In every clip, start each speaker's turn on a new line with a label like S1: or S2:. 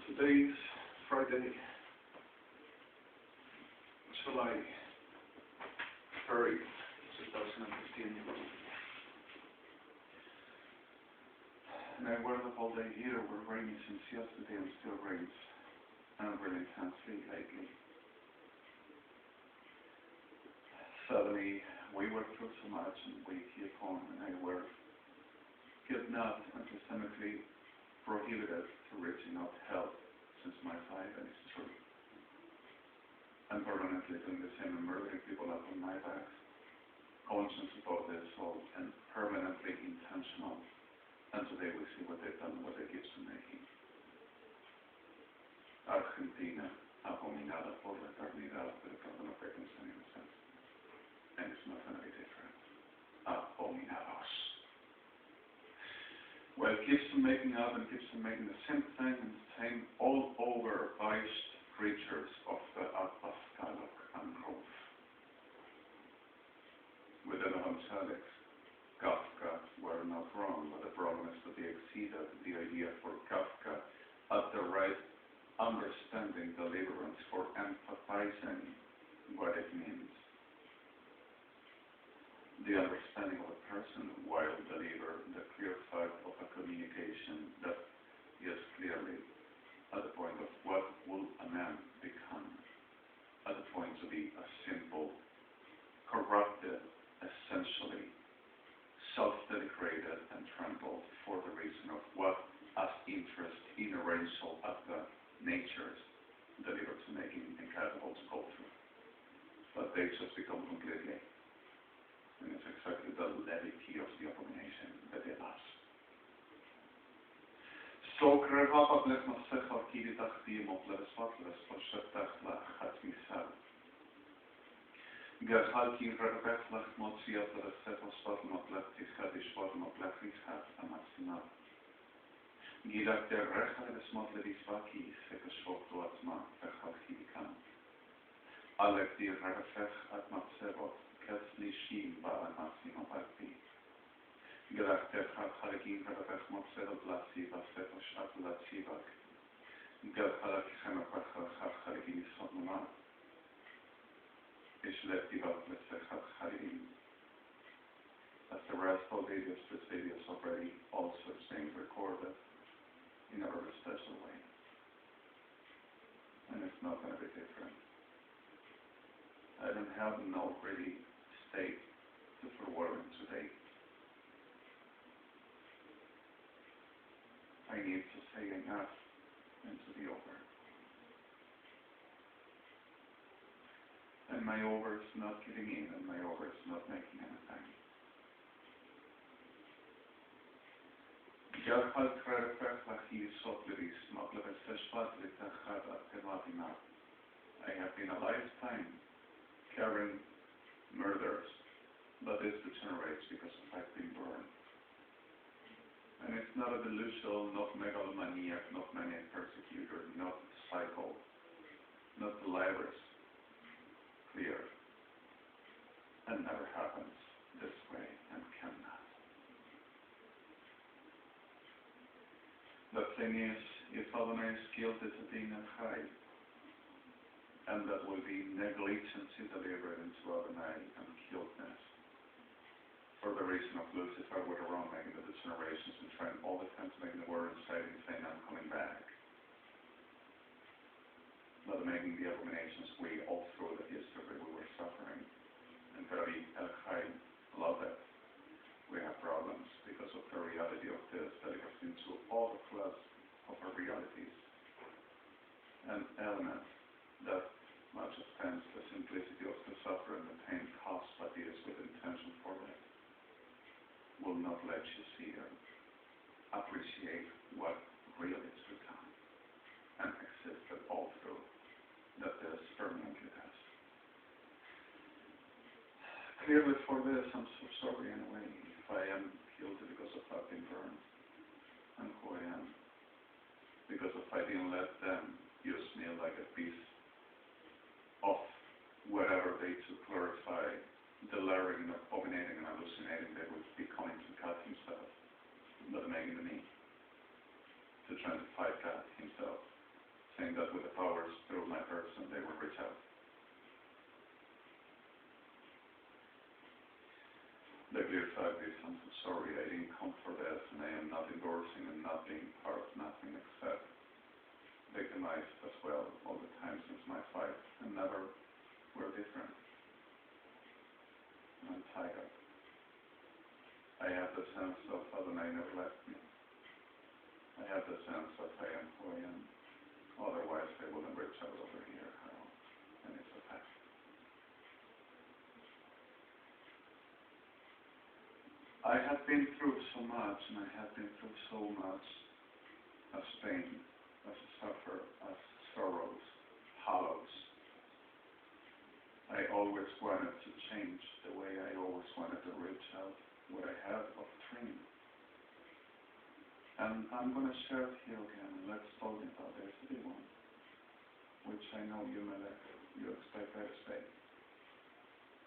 S1: Today's Friday, July 3rd, 2015. And I worked the whole day here. We're raining since yesterday and still rains. And really intensely lately. Suddenly, we work through so much and we keep on, and I work kidnapped and systemically prohibited to reaching out help since my side, and it's true. I'm permanently doing the same and murdering people up on my back, conscious about this all, and permanently intentional. And today we see what they've done, what they keep on making. Argentina, abominada por la eternidad, pero cuando no pecan en innocence. And it's not going to be different. Abominados. Well, it keeps on making up and keeps on making the same thing and the same all over biased creatures of the Pascalok and growth. With the evangelics, Kafka were not wrong, but the problem is that they exceeded the idea for Kafka at the right understanding deliverance for empathizing what it means. The understanding of a person while deliver the clear fact of a communication that is clearly at the point of what will a man become, at the point to be a simple, corrupted, essentially, self-dedicated and trampled for the reason of what as interest inherential of the natures delivered to making incapable to go through. But they just become completely. And it's exactly the levity of the abomination that they lost. So krewapa blesna secha kiritach diemot levesvatles poshetach la chatmisal. Gerhalki revechlach motsiat levesetos vatmot leftischat ishvatmot leftischat amasinat. Gilak der recha levesmot levisvaki sekashvoktu atzma vechalchidikam. Alek dir revech atmatsevot. Ketzlishim ba'anasim abati. Gelachter chalchalagim revech motzedot lasiva setosh atulatzivak. Gelchalakichem apachal chalchalagim isotnuma. Ishletivat lesechat chalim. As the rest of videos, this video is already also being recorded in a very special way. And it's not going to be different. I don't have no really state to forward today. I need to say enough and to be over. And my over is not giving in, and my over is not making anything. I have been a lifetime carrying murders, but this degenerates because I've been burned. And it's not a delusional, not megalomaniac, not maniac persecutor, not psycho, not delirious, clear, and never happens this way and cannot. The thing is, if Adonai is killed, it's a din and high. And that will be negligence delivered into Adonai and killedness. For the reason of Lucifer went around making the degenerations and trying all the time to make the word inside and saying, I'm coming back. But making the abominations we all through the history we were suffering. And very high love it. We have problems because of the reality of this that it goes into all the class of our realities and elements that much offense the simplicity of the suffering and the pain caused by this with intention for it will not let you see or appreciate what really is to come and existed all through that this permanently has. Clearly for this I'm so sorry in a way if I am guilty because of I've been burned and who I am. Because if I didn't let them use me like a piece of whatever they to glorify, delirium and abominating and hallucinating, they would be coming to God himself, but making me to try to fight God himself saying that with the powers through my person, they will reach out. The clear fact is, I'm so sorry, I didn't come for this, and I am not endorsing and not being part of nothing except victimized as well all the time since my fight, and never were different. I'm tired. I have the sense of Adonai never left me. I have the sense that I am who I am. Otherwise, I wouldn't reach out over here, Harold. And it's a fact. I have been through so much, and I have been through so much as pain, as suffer, as sorrows, hollows. I always wanted to change the way I always wanted to reach out what I have of dream. And I'm going to share it here again. Let's talk about this big one, which I know you expect I to say.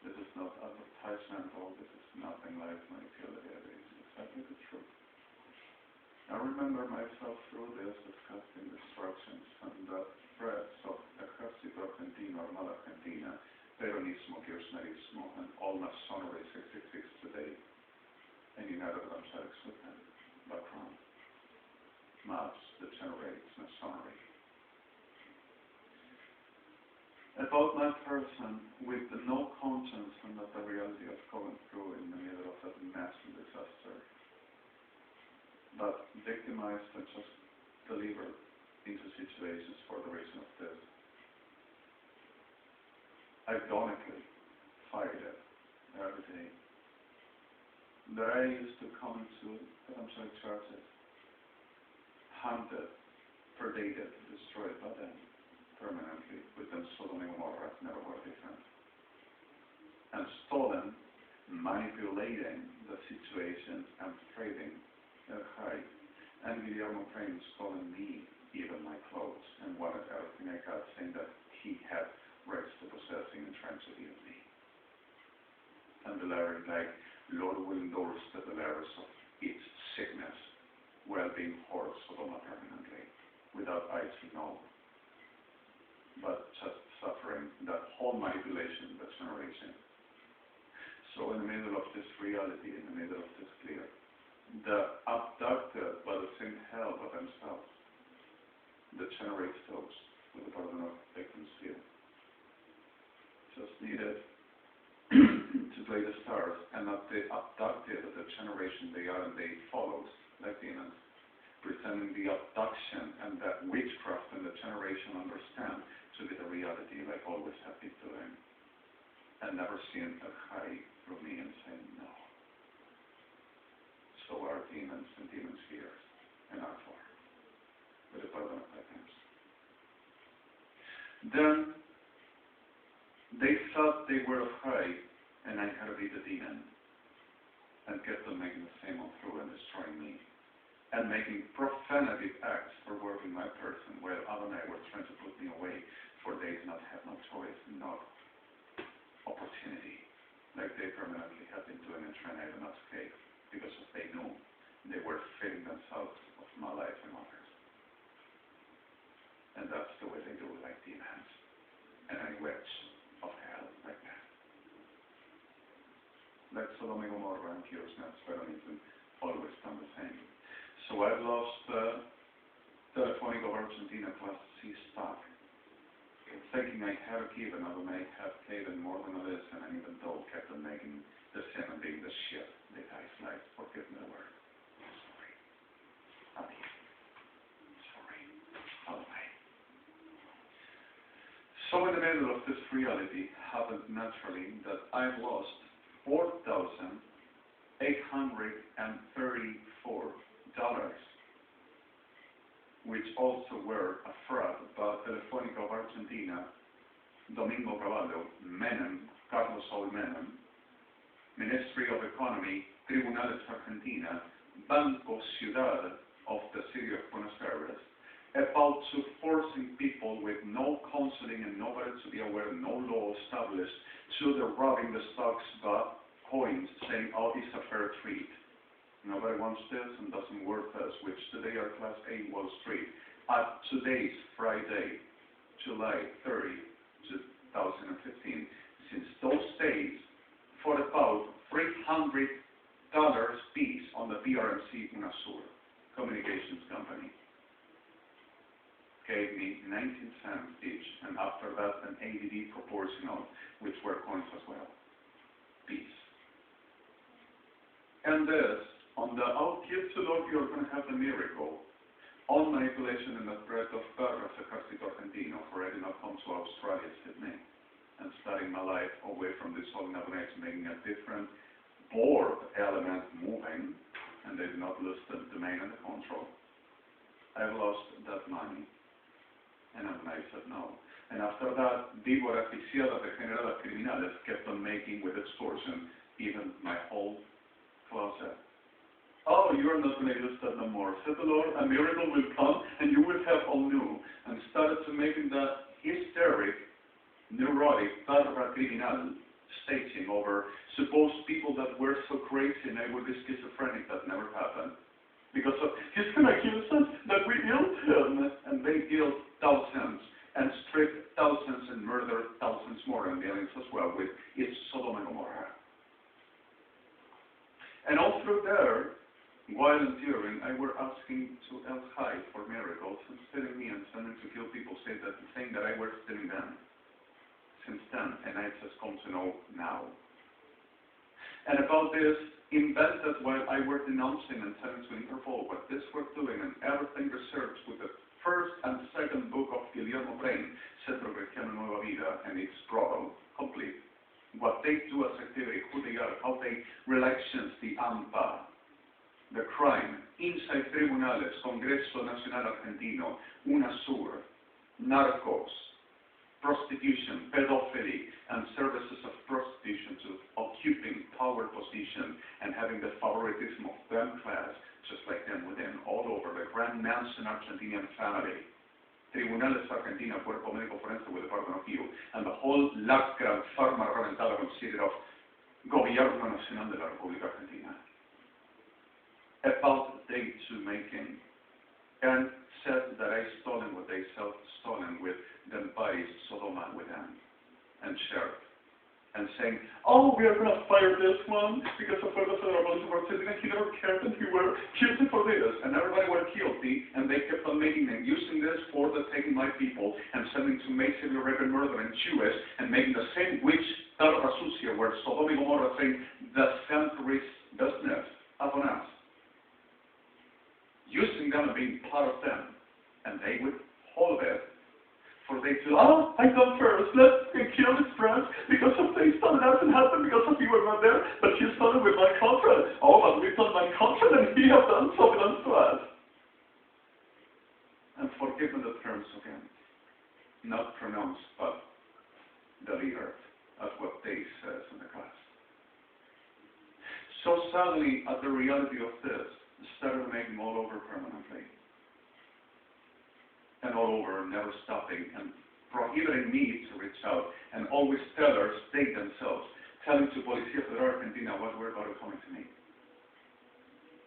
S1: This is not advertisement, or this is nothing like manipulative. It is exactly the truth. I remember myself through this discussing destructions and the threats of Ejército Argentino, Armada Argentina, Peronismo, Kirchnerismo, and all Masonry 66 today, and United Evangelics with them, background, maps, degenerates, Masonry. About my person with no conscience and not the reality of going through in the middle of that massive disaster, but victimized and just delivered into situations for the reason of this. Ironically, fight it every day. That I used to come to evangelic churches, hunted, predated, destroyed by them permanently, with them Sodom and Gomorrah never were different. And stolen, manipulating the situation and trading their hide. And Guillermo Crane stolen me, even my clothes, and wanted everything I got, saying that he had rights to possessing and trying to deal me. And the Larry, like, Lord will endorse the Belarus of its sickness, well-being horse Sodoma permanently, without eyes to know, but just suffering that whole manipulation, that generation. So in the middle of this reality, in the middle of this clear, the abducted by the same hell by themselves, that generates those with the burden of victims here. Just needed to play the stars, and not the abducted of the generation they are, and they follows like demons, presenting the abduction and that witchcraft and the generation understand to be the reality, like always have been doing, and never seen a high through me and saying no. So are demons and demons here, and are for, with the burden of victims. Then they thought they were high, and I had to be the demon, and get them making the same on through and destroying me, and making profanity acts for working my person, while Adonai were trying to put me away, for they did not have no choice, no opportunity, like they permanently have been doing and trying to not escape, because if they knew they were fitting themselves of my life and others. And that's the way they do it, like demons, and any witch of hell like that. Like Sodom and Gomorrah and Kirchnerismo, Peronism, always done the same. So I've lost Telefónica of Argentina Class C stock, thinking I had a given, I may have given more than this, and even though kept on making the same and being the shit, the guys like, forgive me the word. Sorry. I'm here. Sorry. All the way. So in the middle of this reality happened naturally that I've lost $4,834, which also were a fraud by Telefónica of Argentina, Domingo Cavallo, Menem, Carlos Saul Menem, Ministry of Economy, Tribunales Argentina, Banco Ciudad of the city of Buenos Aires, about to forcing people with no counseling and nobody to be aware, no law established, to the robbing the stocks by coins, saying, oh, it's a fair trade. Nobody wants this and doesn't worth us, which today are Class A Wall Street. at today's Friday, July 30, 2015, since those days, for about $300 piece on the PRMC UNASUR communications company. Gave me 19 cents each, and after that an ADD proportional, which were coins as well, piece. And this, on the, oh, give to Lord, you're going to have the miracle, on manipulation and the threat of Perras, Ejército Argentino, for I did not come to Australia, Sydney, and starting my life away from this whole navigation, making a different board element moving, and they did not lose the domain and the control. I've lost that money. And I said no. And after that, víboras asfixiadas, degeneradas, criminales kept on making with extortion even my whole closet. Oh, you're not going to use that no more. Said the Lord, a miracle will come and you will have all new. And started to making that hysteric, neurotic, barra criminal staging over supposed people that were so crazy and I would be schizophrenic. That never happened. Because of, he's going to accuse us that we killed him. And they killed thousands and stripped thousands and murdered thousands more and aliens as well with its Sodom and Gomorrah. And all through there, while enduring, I were asking to El High for miracles and stealing me and sending to kill people, saying that I were stealing them since then, and I just come to know now. And about this, invented while I were denouncing and telling to Interpol what this were doing, and everything researched with the first and second book of Guillermo Brain, Centro Cristiano Nueva Vida, and its prologue, complete. What they do as activity, who they are, how they relations, the AMPA, the crime, inside tribunales, Congreso Nacional Argentino, UNASUR, narcos, prostitution, pedophily, and services of prostitution to occupying power position and having the favoritism of them class, just like them within, all over the Grand Mansion Argentinian family. Tribunales Argentina, Cuerpo Médico Forense with the Department of EU, and the whole lacra farma reventada considered of Gobierno Nacional de la República Argentina. About day two making, and said that I stolen what they stolen with them bodies, Sodoma with them, and sheriff, and saying, oh, we are going to fire this one because of the federal police of Argentina, he never cared and he were guilty for this, and everybody were guilty, and they kept on making them, using this for the taking my people, and sending to massively raped murder and Jewish, and making the same witch, Terra Sucia, where Sodom and Gomorrah saying, the centuries business upon us. Using them and being part of them, and they would hold it, for they feel, oh, I come first, let's kill his friends, because of they stole it doesn't happen because of you were not there, but he stole it with my contract. Oh, but we done my contract and he has done something else to us. And forgive me the terms again, not pronounced, but delivered, as what they says in the class. So suddenly, at the reality of this, started making all over permanently. And all over, never stopping, and prohibiting me to reach out, and always tellers, they themselves, telling to Policia Federal Argentina what we're about to coming to me.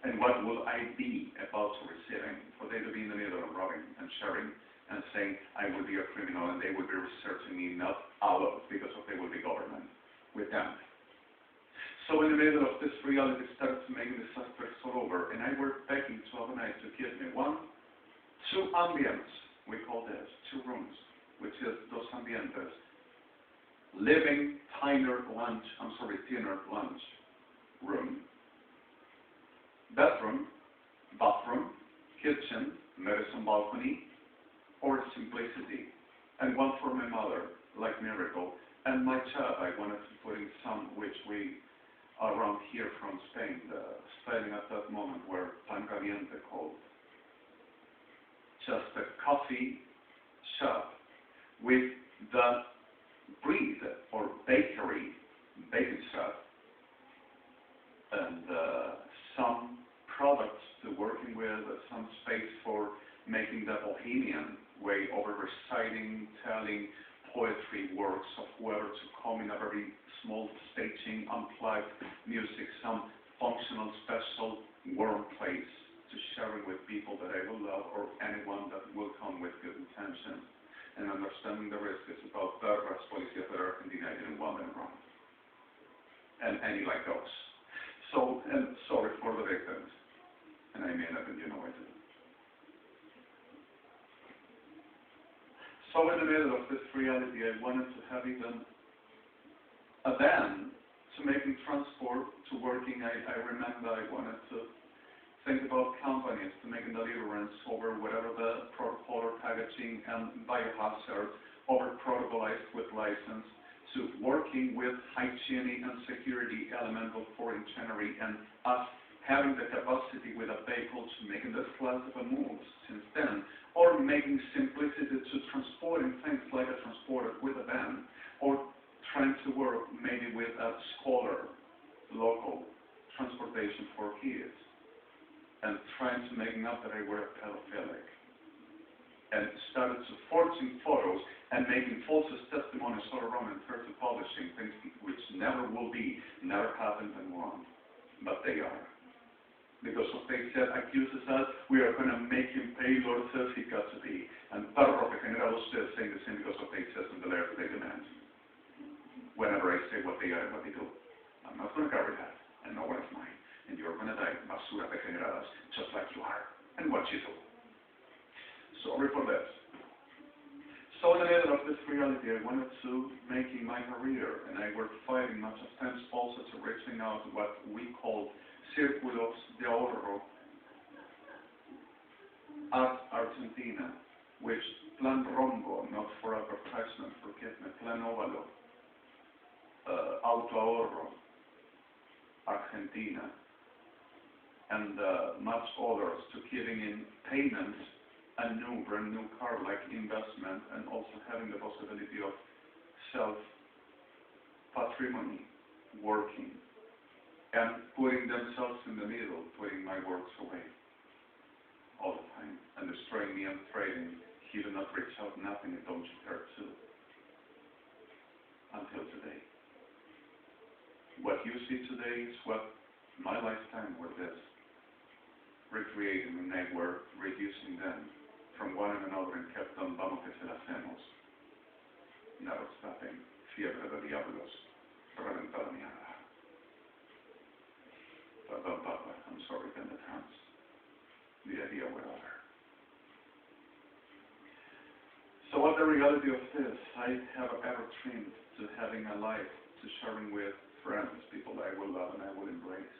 S1: And what will I be about to receiving, for they to be in the middle of robbing and sharing, and saying, I will be a criminal, and they will be researching me, not out because of they will be government, with them. So in the middle of this reality started to make the suspects all over, and I were begging to Adonai to give me 2 ambience, we call this, 2 rooms, which is dos ambientes, living, dinner, lunch room, bedroom, bathroom, kitchen, medicine balcony, or simplicity, and one for my mother, like miracle, and my child, I wanted to put in some which we around here from Spain, the styling at that moment were pan caliente called. Just a coffee shop with the breed or bakery, baking shop, and some products to working with, some space for making the bohemian way over reciting, telling poetry works of whoever to come in a very small staging, unplugged music, some functional, special, warm place to sharing with people that I will love or anyone that will mentioned. And understanding the risk is about Perras, Policia de Argentina, I didn't want them wrong. And any like those. So, and sorry for the victims. And I mean that, and you know I do. So in the middle of this reality, I wanted to have even a ban to making transport to working. I remember I wanted to think about companies to making deliverance over whatever the protocol or packaging and biohazard over protocolized with license to working with hygienic and security elemental foreign machinery and us having the capacity with a vehicle to making this class of a moves since then, or making simplicity to transporting things like a transporter with a van, or trying to work maybe with a scholar, local transportation for kids, and trying to make up that I were pedophilic, and started to forging photos and making false testimonies all around and started publishing things which never will be, never happened and won't, but they are. Because of they said, accuses us, we are going to make him pay, Lord says he got to be. And Perro DEGENERATES is saying the same because of they says in the letters they demand. Whenever I say what they are and what they do, I'm not going to carry that, and no one is mine. And you're going to die, basura degeneradas, just like you are, and what you do. Sorry for this. So in the middle of this reality, I wanted to making my career, and I were fighting much of times also to reaching out to what we call Círculos de Ahorro at Argentina, which Plan Rombo, not for advertisement, forgive me, Plan Óvalo, Auto Ahorro, Argentina, and much others to giving in payments a brand new car like investment, and also having the possibility of self-patrimony working and putting themselves in the middle, putting my works away all the time and destroying me and trading. He did not reach out nothing and don't you care too until today. What you see today is what my lifetime was this, recreating and they were reducing them from one and another and kept on vamos que se la hacemos. Never stopping. Fiebre de diablos. Reventada mierda. Pardon, Papa. I'm sorry, then the terms. The idea whatever. So what the reality of this, I have ever dreamed to having a life, to sharing with friends, people I will love and I will embrace,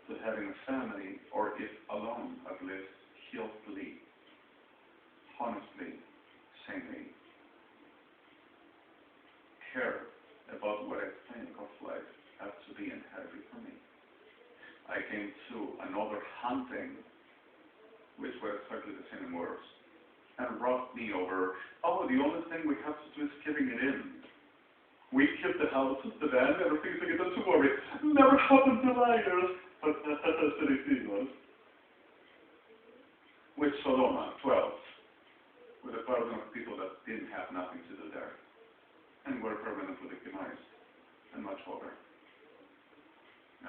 S1: to having a family, or if alone, at least healthily, honestly, sanely, care about what I think of life has to be and had to be for me. I came to another hunting, which were exactly the same words, and robbed me over, oh, the only thing we have to do is giving it in. We keep the houses, the van, everything is like, don't you worry. Never happened to liars, but with Sodoma, 12. With a burden of people that didn't have nothing to do there, and were permanently victimized, and much over.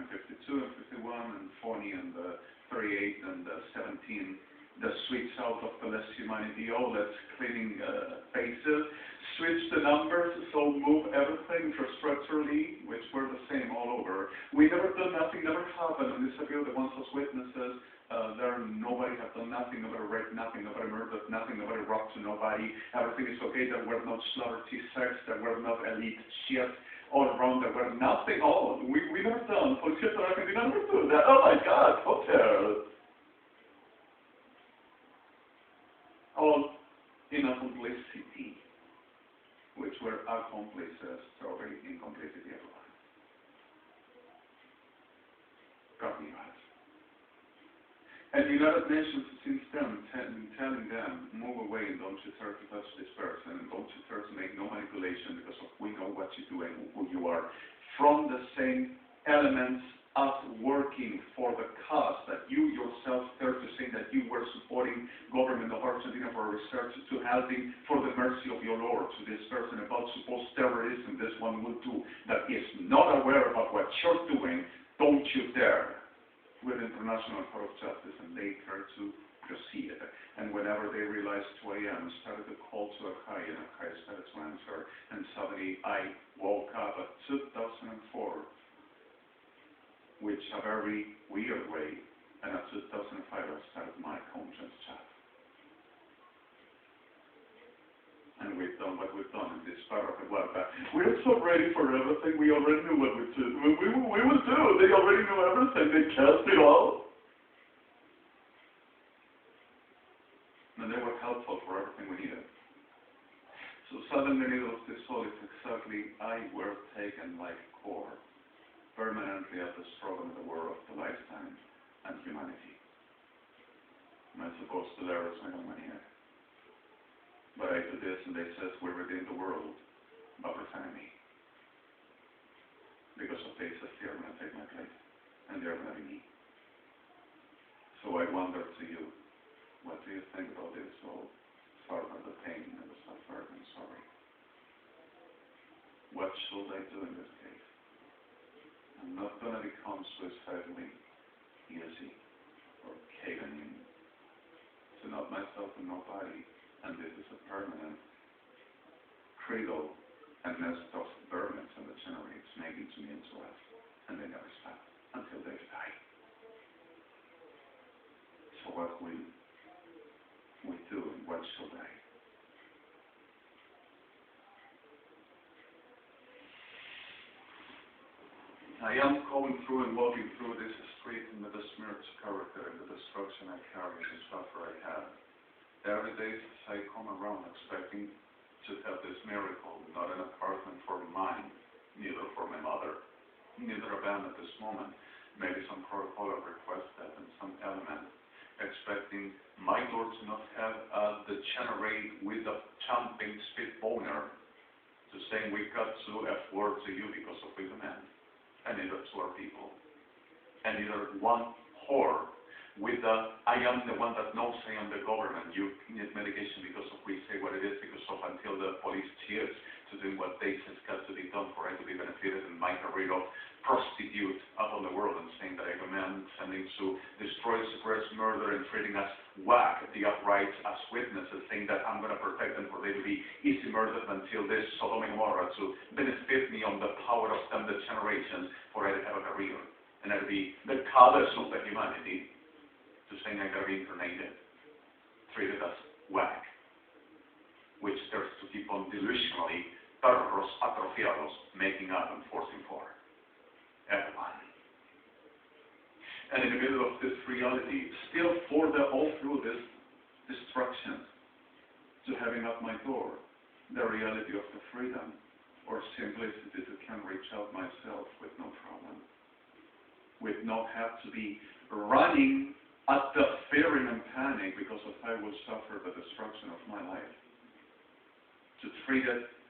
S1: And 52 and 51 and 40 and 38 and 17, the switch out of the less humanity, oh, let's cleaning faces, switch the numbers, so move everything infrastructurally, which were the same all over. We never done nothing, never happened, and this appeal the ones as witnesses. There nobody have done nothing, nobody raped nothing, nobody murdered nothing, nobody robbed to nobody, everything is okay, there were no celebrity sex, there were no elite shit all around, there were nothing, all, we never done, Policia de Argentina never do that, oh my God, hotel. All in a complicity, which were accomplices, sorry, in complicity of life. Got me right. And the United Nations since then telling them, move away and don't you dare to touch this person and don't you dare to make no manipulation because of we know what you do and who you are. From the same elements as working for the cause that you yourself dare to say that you were supporting government of Argentina for research to helping for the mercy of your Lord to this person about supposed terrorism this one will do that is not aware about what you're doing, don't you dare with International Court of Justice, and they try to proceed. And when whenever they realized 2 a.m., started to call to Akai, and Akai started to answer, and suddenly I woke up at 2004, which a very weird way, and at 2005 I started my conscience chat. And we've done what we've done in this part of the world. We're so ready for everything. We already knew what we would do. They already knew everything. They cast it all. And they were helpful for everything we needed. So suddenly, in the middle of this all, it's exactly I were taken like core, permanently at the struggle in the war of the lifetime and humanity. Am I supposed to let us know my head? But I do this, and they says we're within the world, but with enemy. Because of this, they're going to take my place, and they're going to be me. So I wonder to you, what do you think about this whole sort of the pain and the suffering and sorry? What should I do in this case? I'm not going to become suicidally easy or caving in to not myself and nobody. And this is a permanent cradle and nest of burdens and the generates making to me and to us. And they never stop until they die. So what will we do and what should I? I am going through and walking through this street in the besmirched character and the destruction I carry and the suffer I have. Every day as I come around expecting to have this miracle, not an apartment for mine, neither for my mother, neither a band at this moment, maybe some protocol requested and some element, expecting my Lord to not have degenerate with a champing spit boner to saying we got to F-word to you because of we demand, and neither to our people, and neither one whore with I am the one that knows I am the government. You need medication because of we say what it is, because of until the police cheers to do what they says got to be done for I to be benefited in my career of prostitute up on the world and saying that I am a man sending to destroy, suppress, murder, and treating us whack the upright as witnesses, saying that I'm going to protect them for they to be easy murdered until this Sodom and Gomorrah to benefit me on the power of them the generations for I to have a career and I to be the goddess of the humanity. To saying I gotta be incarnated, treated as whack, which there's to keep on delusionally, perros atrofiados, making up and forcing for everyone. And in the middle of this reality, still all through this destruction, to having at my door the reality of the freedom or simplicity to can reach out myself with no problem, with not have to be running at the fearing and panic because of I will suffer the destruction of my life. To treat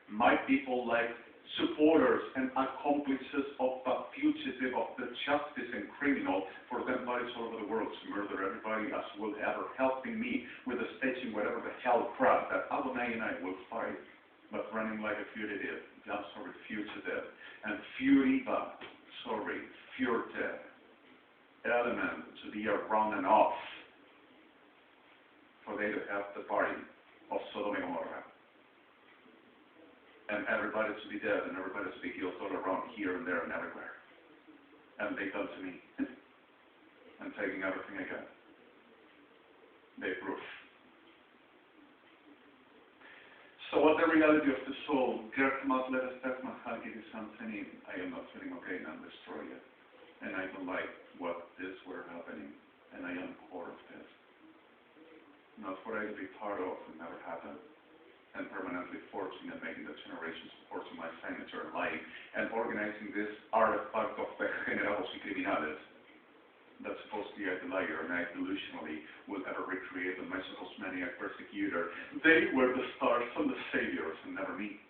S1: my people like supporters and accomplices of the fugitive of the justice and criminal for them bodies all over the world to murder everybody as will ever helping me with the staging whatever the hell crap that Adonai and I will fight, but running like a fugitive, fugitive, and furiba, furtive element to be around and off for they to have the party of Sodom and Gomorrah. And everybody to be dead and everybody to be killed all around here and there and everywhere. And they come to me and taking everything I got. They proof. So what the reality of the soul, I am not feeling okay and I'm destroyed yet. And I don't like what this were happening, and I am core of this. Not for I to be part of, it never happened, and permanently forcing and making the generations forcing my signature and lying, and organizing this artifact of DEGENERATES that's supposed to be a liar, and I delusionally will ever recreate the merciless maniac persecutor. They were the stars and the saviors, and never me.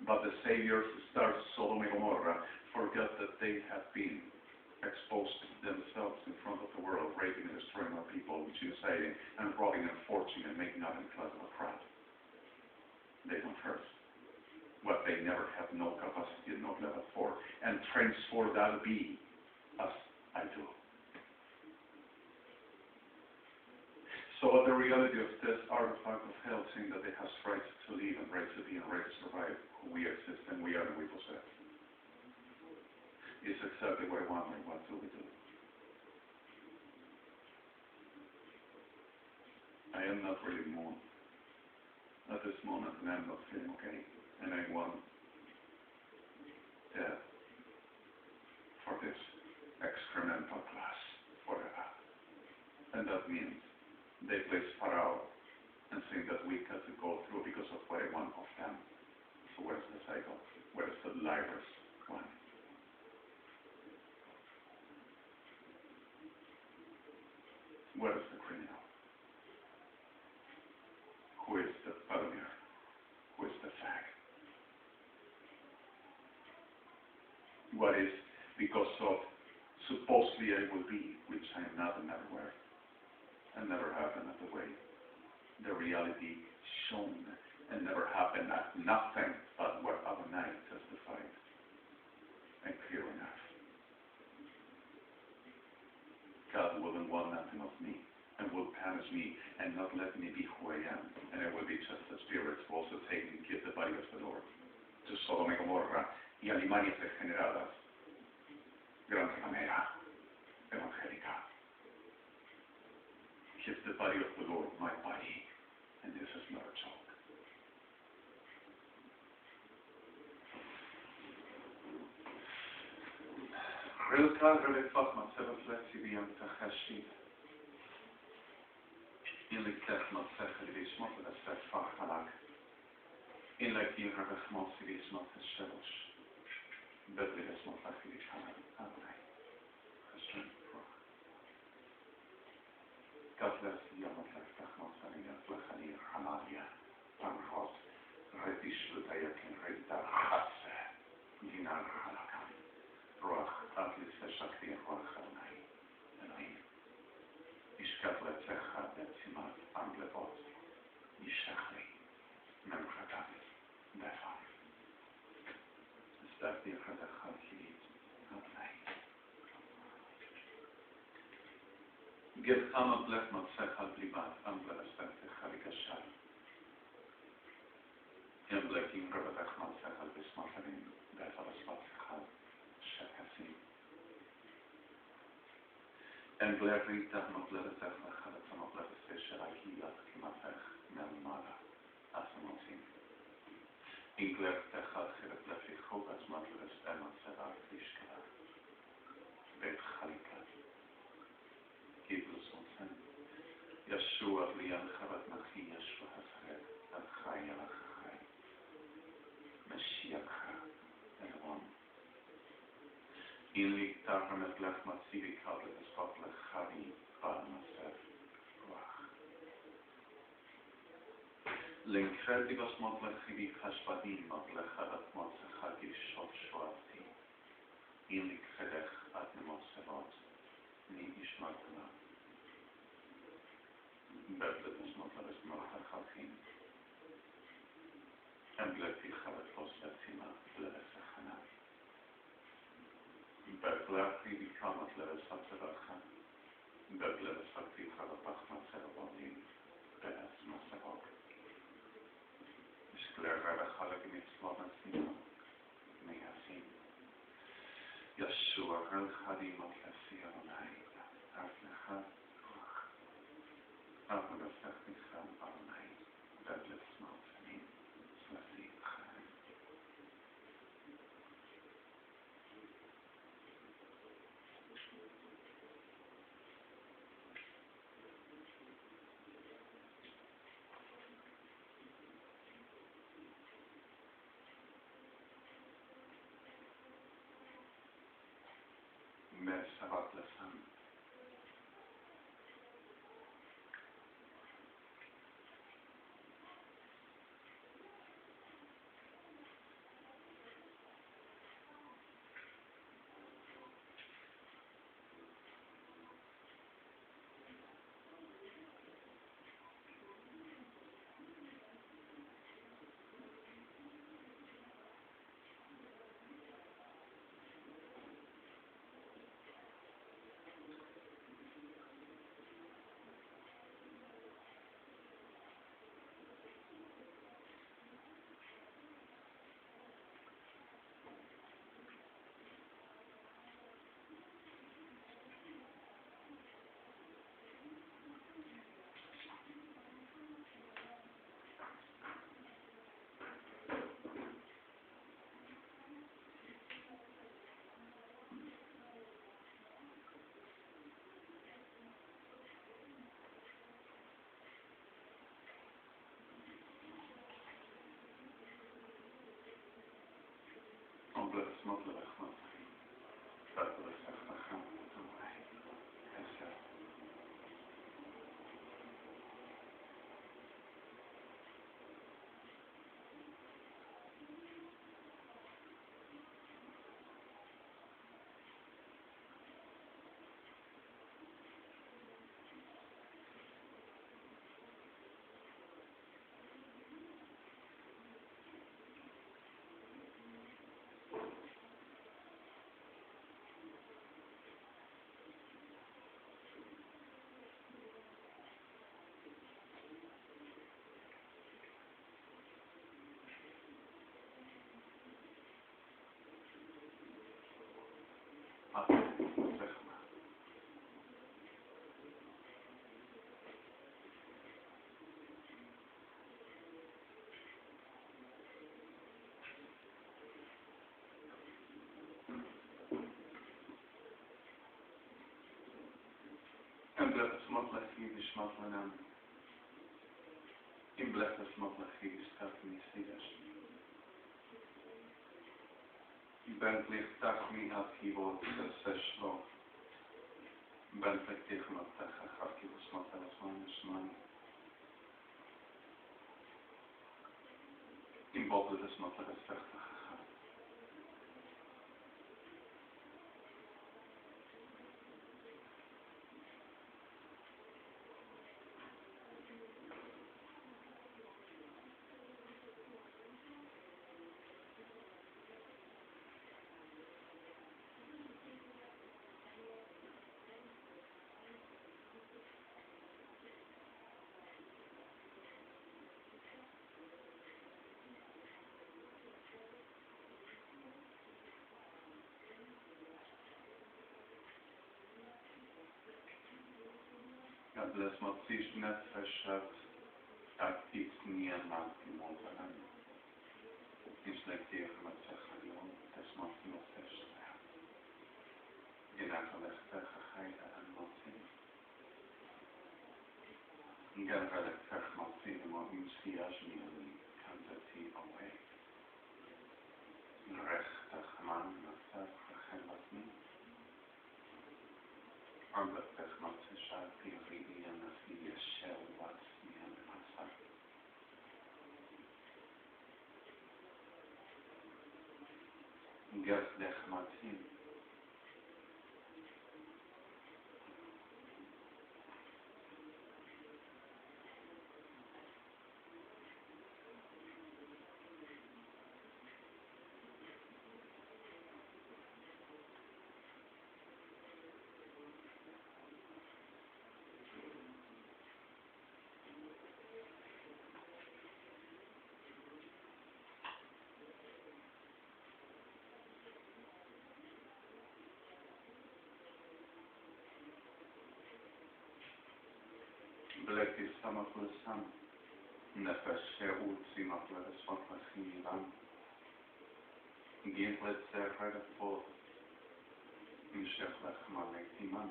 S1: But the saviors, stars Sodom and Gomorrah, forget that they have been exposed themselves in front of the world, raping and destroying our people, genociding and robbing and forging and making out in class of a crap. They don't first. What they never have no capacity and no level for, and transform that be as I do. So So what the reality of this artifact of hell, saying that it has rights to live and rights to be and rights to survive, who we exist and we are and we possess, is exactly what I want and what do we do. I am not really moved at this moment, and I'm not feeling okay, and I want death for this excremental class forever. And that means they place Pharaoh and think that we got to go through because of what I want of them. So where's the cycle? Where's the liars one? Where is the criminal? Who is the pioneer? Who is the fag? What is because of supposedly I will be, which I am not and never were, and never happened at the way the reality shown, and never happened at nothing but what Adonai testified, and clear enough. God wouldn't want nothing of me, and will punish me, and not let me be who I am, and I will be just a spirit who also take and give the body of the Lord to Sodom y Gomorra y Alemanias degeneradas, gran ramera, evangélica. Give the body of the Lord, my body, and this is not a joke. Rilka relefach matzevet letziviyam tachashit. In liktech matzech lidishmot lesef fachalak. In likin rebechmot sidishmot eshelosh. Bedlidishmot lachidishmot Adonai. Hashem. Katlas yamot leftachmot saniyat lechalir hamalia. Panchot. Retish lutayakin reitar chase. Dinar halakan. Ruach. Atlis Shakti Ruach Adonai. Elohim. Ishkat letzecha betzimat amlevot. Yishachli. Memchatavi. Befan. Estakti Chadecha Chivit. Adonai. Get Chama Blech Matzecha Blibat Amble Estaktecha Likashal. Yemblekim Rebetech Matzecha Bismatarim. Befal Esmatzecha. Shekasim. En glerita mopleretech lechalet mopleretech shelakiyat kimatech melmala asamotim. In glertech alchiret lefichot as matleres emat sevat vishkala. Beit chalika. Kiblus onsen. Yeshua liyan chavat machi Yeshua hasred. Al-chai al-chai. Mashiach el-on. In liktar met lech matsivi kabel es vat lechavi bal masef ruach. L'incredibus mot lechivi chashvadim mot lechadat mot sechagiv shot shoati. In likredech ad nemot sevot ni ishmatna. Bedletus mot leves mot lechachim. Embleti chavet los betzima leves echana. Bedleti bikamat leves hatzevacha. Bedleves hakticha lepach matzeravodim. Benes masevog. Ishkler revecha legimitzvot atzino. Megasim. Yeshua el chadim atlesi Adonai. Avlecha ruach. Avlecha Adonai. Bedles malzenim. Slesi chaim. Mes sabat lesam. blefes matlachid is matlanam. In blefes matlachid is katmisidas. Bent ligt tachmi at hivot seslo. Bent ligt tegen tegen garkivus matelasman sman. In bobbel des matlagas vechten gegaan. Les motsies net verschat at iets meer maakt in ons aan. Is tegen met zeggen, des maakt nog verschat. In eigenlijk gegeven en motsie. In eigenlijk vergmotsie, maar misschien als je niet kan dat die away. In rechtig man, dat gegeven wat niet. Omdat vergmotsie schaalt die Gert leg maar zien. Blek is samaklusam. Nefesh utzi makleres matlachivan. Gimlet zerre vor. In shechlech malektiman.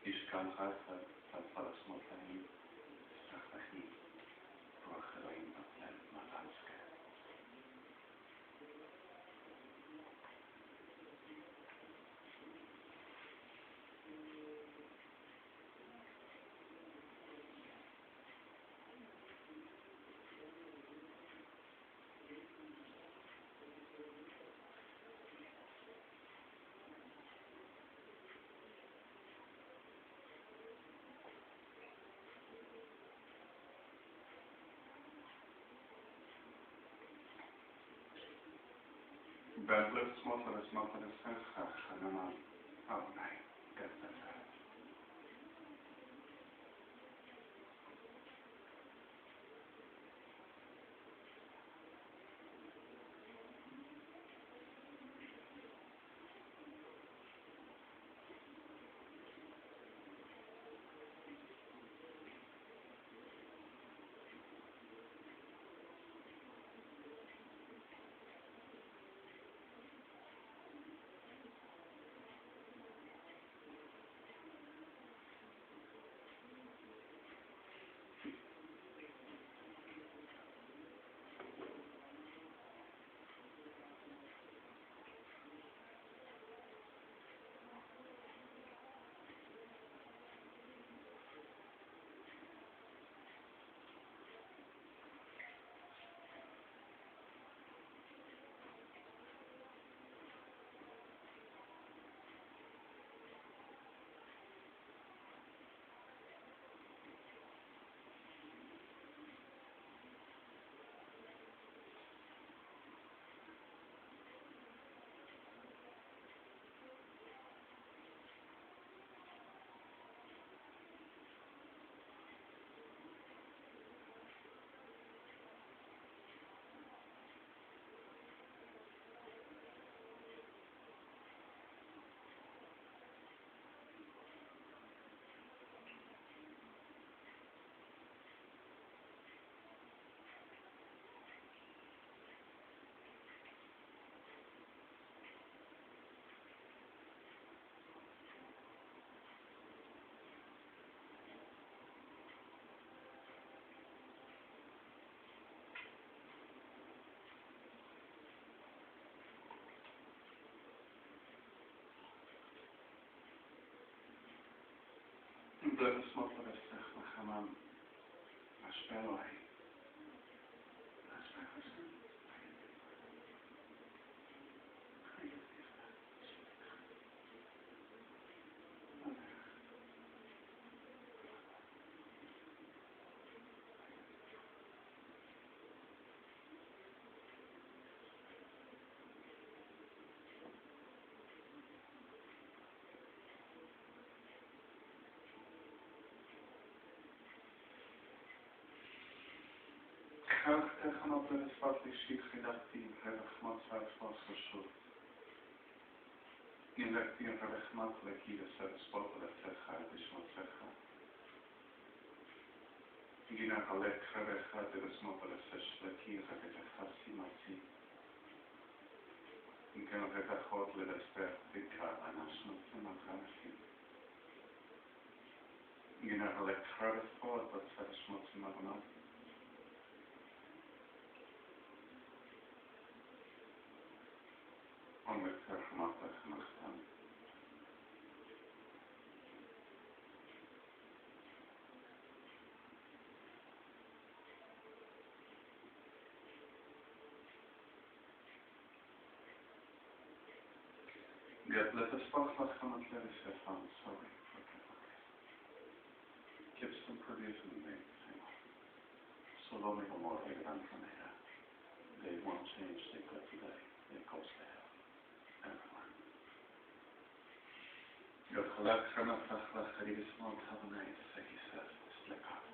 S1: Ishkan chasad salfaras matlahim. Sachachim. Procheloim matlen malanske. Bedler smotter is graag en dan oh nee, dat is het. Blödes Motto ist sich nach einem Spellei. איך אנחנו לשפת אישית חילקתי רחמת ועצמות חשוב. נלקתי רחמת לקי לספות ולצחה לשמוצך. גינה חלק חרכה דרסמות ולסש לקי חגתך סימצי. אם כן רתחות ללספר תקרא אנשנות ומחרכים. גינה חלק חרפות וצר שמוצי מרמת. Ongeveer gemakkelijk genoeg staan. Get let us spotlight come and let us have fun. Sorry. Give some producing things. So long as more they run from here. They won't change they got today. They cost there. Your collect from a fast very small tabernacle, he says, it's like that.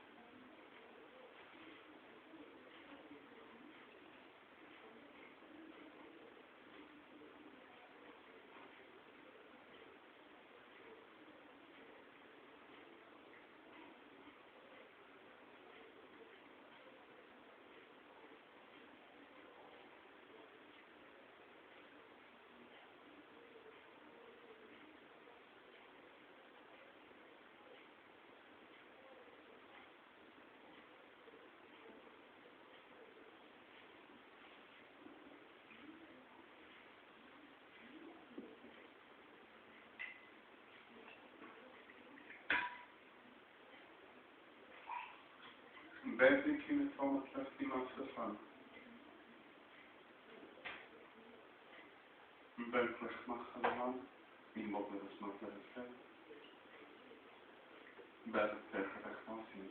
S1: Basic in the form of plastic master fun. Belklich Machalan, in Mobile Smuggler Set. Belklich Rachmasin.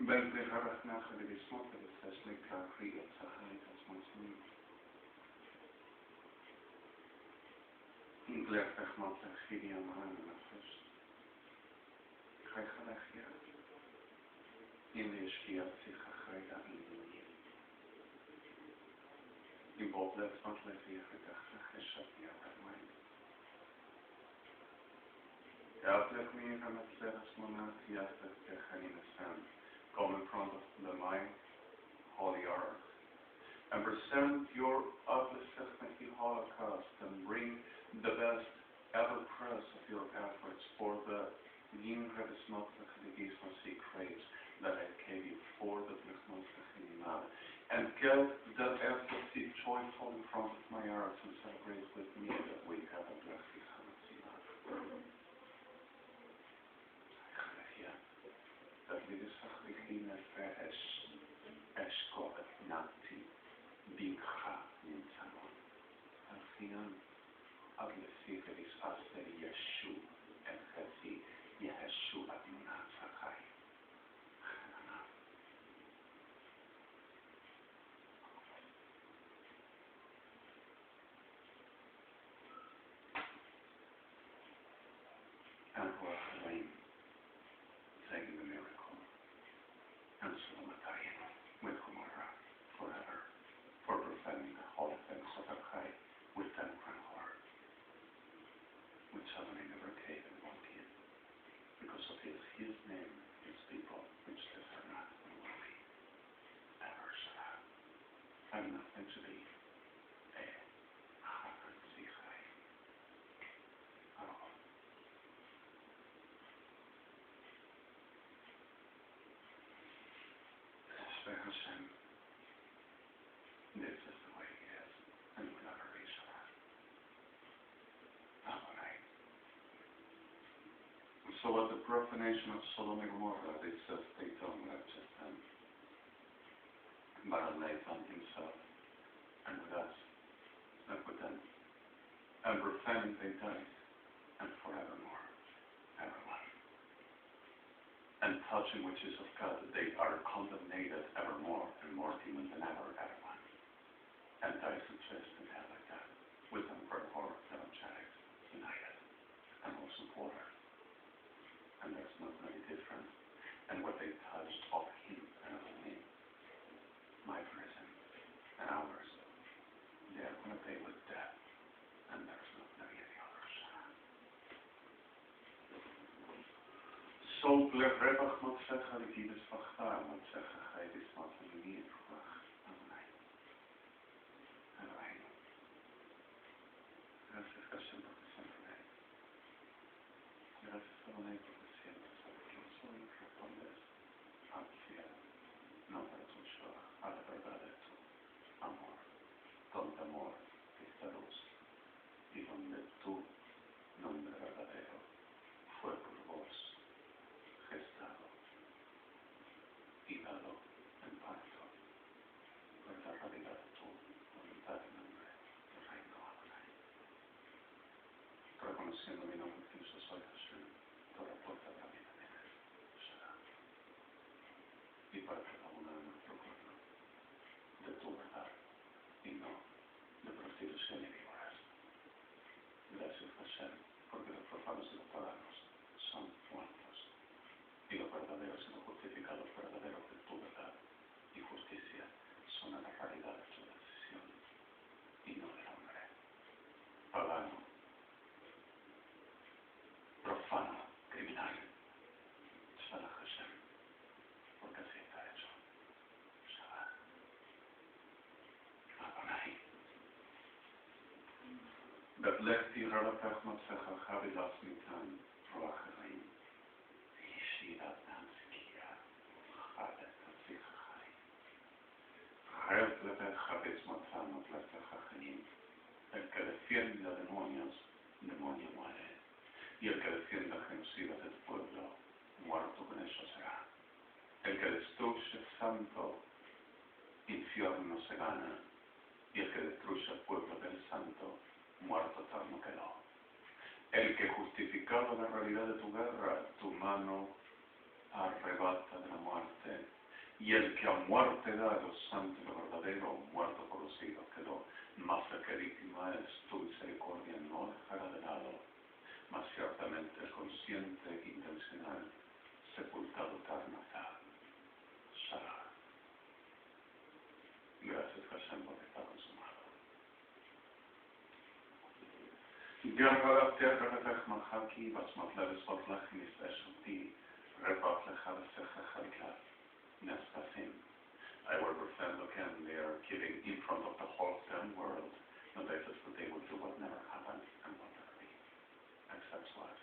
S1: Belklich Rachnacha, the Smuggler, especially Kakri and Sahai, as Monson. In Black Rachmata, Chidia Man, and a fish. Kaihalachia. In the Shkia Sikhaida in the year. In both let's not let the Heshatia at mine. Outlet me from a Seras Monatia that the Hanina Sand come in front of the mine, holy earth, and present your uplifting holocaust and bring the best ever press of your efforts for the Yinra is not the Khaligizma secrets that I gave you for the Buenos and get that ecstasy joyful in front of my arts and celebrate with me that we have a blessed that we decide Eshko Nati Bikha in Sanon Alfian Aglesiferis Aster Yeshu and Hasi Yeshu Admunat Sakai. And for Halaim, saying the miracle, and Sulamatayim with Humara forever, for profaning the holy things of Akai with them crown heart, which Halaim never gave and won't give, because of his name, his people, which they are not and will be, ever shall have, and nothing to be. Hashem, this is the way he is, and we'll never reach that. Adonai, So at the profanation of Sodom and Gomorrah, they said they don't righteous them, but Nathan himself, and with us, not with them, and profaning they died, and forevermore, everyone. And touching which is of God, they are condemned evermore, and more demon than ever, everyone. And dies and chased in hell like that, with them wherefore evangelics united, and also water. And there's not any difference. And what they touched of him and of me, my prison and ours, they are going to pay with death, and there's not going to be any others. So, rebach matzecha l'gibes vachta, matzecha chaydis matzecha vach. Amen. Amen. Gracias, Hashem, porque siempre me hay. Gracias, Adonai, porque siempre sabes quién soy y respondes al fiel. No para tu shoah, a la verdad de tu amor. Donde amor está luz y donde tu nombre verdadero fue por vos gestado y dado en parto por la realidad de tu voluntad y nombre del reino Adonai. Reconociendo mi nombre que yo soy Hashem, toda puerta de la vida tienes será. Y para cada una de nuestro pueblo, de tu verdad y no de prostitución y víboras. Gracias Hashem, porque los profanos y los paganos son muertos, y los verdaderos y los justificados verdaderos de tu verdad y justicia son a la realidad de tu decisión y no del hombre. Pagano, profano, criminal, Shalach Hashem, porque así está hecho. Shabbat. Adonai. Betlechti Ralatach Matzecha Chavidas Mitan Ruach Elohim Yeshidat Namsikia Chadet Tatzicha Chai Chael Lebet Chavetz Matzah Matletecha Chaim. El que defiende a demonios, demonio muere. Y el que defiende a genocidas del pueblo, muerto con ellos será. El que destruye santo, infierno se gana. Y el que destruye al pueblo del santo, muerto eterno quedó. El que justificado la realidad de tu guerra, tu mano arrebata de la muerte. Y el que a muerte da a los santos lo verdadero, muerto por los siglos quedó. Mas el que víctima es tu misericordia no dejará de lado. Mas ciertamente el consciente intencional, sepultado eterno está. Shalom. Gracias Hashem porque está consumado. Guerra tierra retech machaki, vas matleves vatlach niseshuti, repat lechavesecha chalika, nestasim. I will defend again, they are giving in front of the whole damn world, no basis that they will do what never happened and will never be. Except what?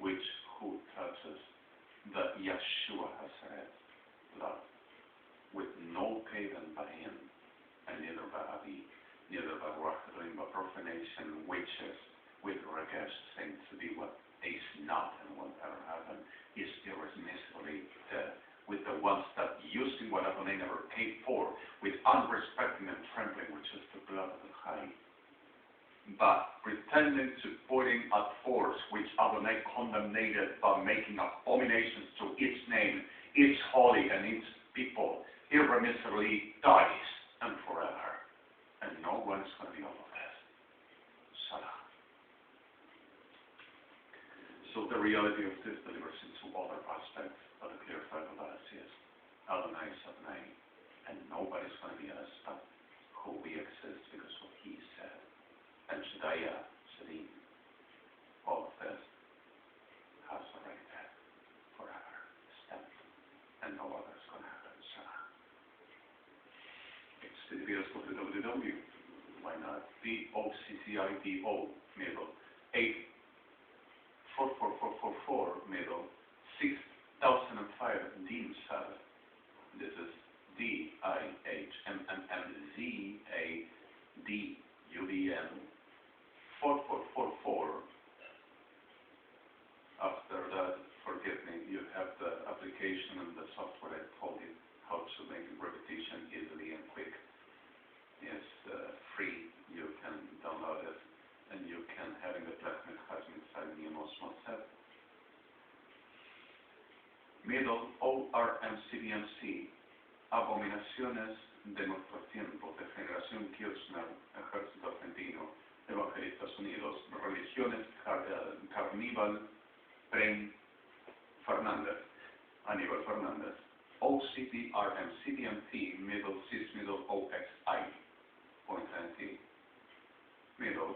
S1: Which who touches the Yeshua Haseret blood with no payment by him, and neither by Abi, neither by Ruach Elohim, by profanation, witches, with Regesh, saying to be what is not and won't ever happen, is irremissibly dead. With the ones that using what Adonai never paid for, with unrespecting and trembling, which is the blood of the Chai, but pretending to putting at force, which Adonai condemned by making abominations to its name, its holy and its people, irremissibly dies and forever. And no one is going to be out of this. Salah. So the reality of this delivers into other aspects of the clear fact of Alessius. Adonai is Adonai, and nobody's going to be able to stop who we exist because of what he said. And Shadaya, Shadim, all of this has already been forever stamped, and no other's going to happen. Salah. It's the videos go to www. Why not? DOCCIDO, middle, 8444444, middle, 6005, Dean Sabbath. This is DIHMMMZADUBN 4444. After that, application and the software I told you how to make repetition easily and quick is free. You can download it and you can have in the black mechanism inside the most small set. Middle ORMCDMC, abominaciones de nuestros tiempos, de generación Kirchner, Ejército Argentino, Evangelistas Unidos, religiones Carníbal, Brain, Fernández, Aníbal Fernández, OCDRMCDMT, middle cis, middle OXI, point NT, middle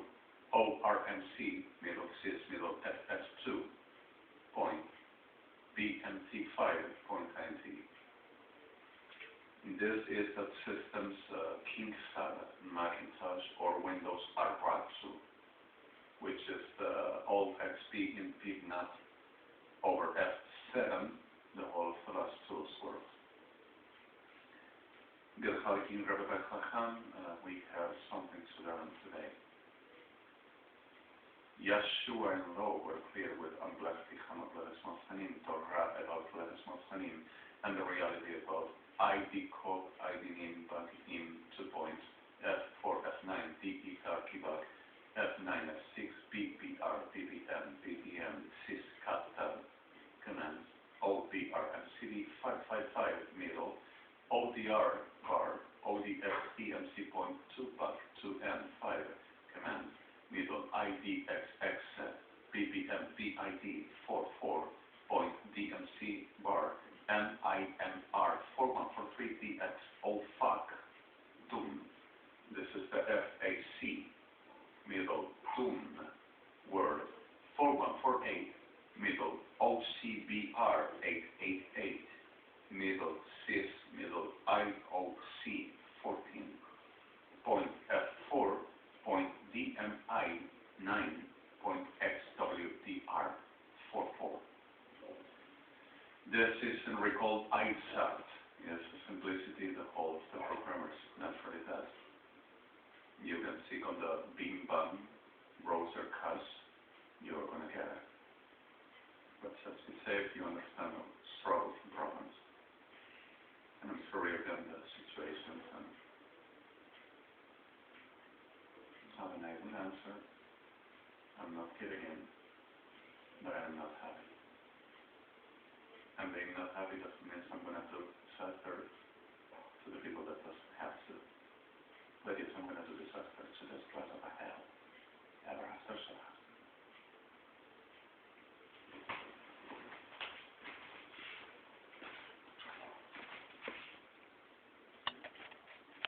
S1: ORMC, middle cis, middle FS2, point BMT5, point NT. This is that system's King Salad, Macintosh, or Windows ARGENTINA, which is the old XP in PIGNAT over F7, the whole of the last tools world. Good Halikim Rebecca Chacham, we have something to learn today. Yeshua and Lo were clear with Amblefti Hamabledes Masanim, Torah about Bledes Masanim, and the reality about ID code, ID name, back in 2 points, F4, F9, DER, Kibak, F9, F6, BPR, BBM, BDM, SYS, CAT, commands, ODR, MCD, 555, middle, ODR, bar, ODS, EMC point 2, back, 2N, 5, commands, middle, IDXX, BBM, BID, 44, point, DMC, bar, NIMR 4143 DX, oh fuck, doom. This is the FAC, middle, doom, word, 4148, middle, OCBR 888, middle, CIS, middle, IOC 14, point F4, point DMI 9, point XWDR 44. This is recalled ISAT. Yes, the simplicity, the whole of the programmers naturally does. You can see on the beam button, browser CAS, you're going to get it. But just be safe, you understand the struggles and problems. And I'm sure you've done the situations and have an able answer. I'm not giving in, but I'm not happy. And being not happy doesn't mean I'm going to do disaster to the people that doesn't have to. But yes, I'm going to do disaster to this class of a hell. Ever after so.